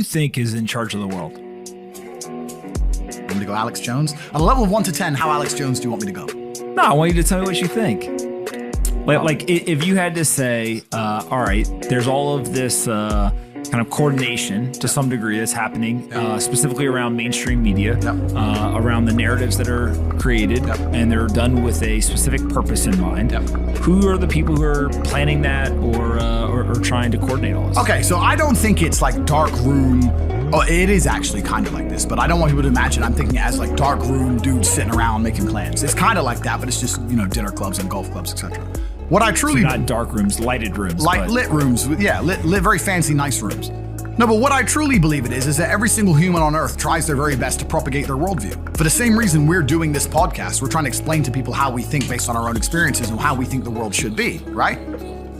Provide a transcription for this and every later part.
think is in charge of the world? Want me to go Alex Jones? On a level of 1 to 10, how Alex Jones do you want me to go? No, I want you to tell me what you think. Like if you had to say, all right, there's all of this kind of coordination to some degree that's happening, specifically around mainstream media, around the narratives that are created, and they're done with a specific purpose in mind. Who are the people who are planning that or trying to coordinate all this? Okay, so I don't think it's like dark room. Oh, it is actually kind of like this, but I don't want people to imagine I'm thinking it as like dark room dudes sitting around making plans. It's kind of like that, but it's just, dinner clubs and golf clubs, etc. What I truly not dark rooms, lighted rooms, lit rooms, lit, very fancy, nice rooms. No, but what I truly believe it is that every single human on earth tries their very best to propagate their worldview. For the same reason we're doing this podcast, we're trying to explain to people how we think based on our own experiences and how we think the world should be, right?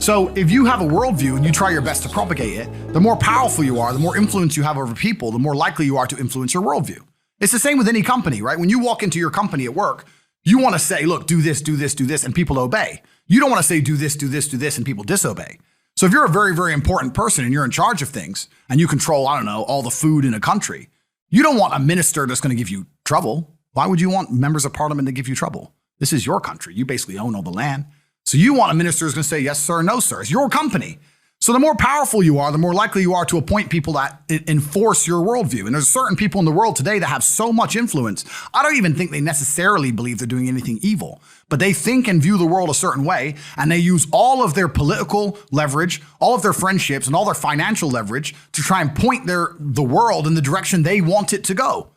So if you have a worldview and you try your best to propagate it, the more powerful you are, the more influence you have over people, the more likely you are to influence your worldview. It's the same with any company, right? When you walk into your company at work, you want to say, look, do this, do this, do this, and people obey. You don't want to say, do this, do this, do this, and people disobey. So if you're a very, very important person and you're in charge of things and you control, all the food in a country, you don't want a minister that's going to give you trouble. Why would you want members of parliament to give you trouble? This is your country. You basically own all the land. So you want a minister who's going to say, yes, sir, no, sir. It's your company. So the more powerful you are, the more likely you are to appoint people that enforce your worldview. And there's certain people in the world today that have so much influence, I don't even think they necessarily believe they're doing anything evil, but they think and view the world a certain way, and they use all of their political leverage, all of their friendships, and all their financial leverage to try and point the world in the direction they want it to go.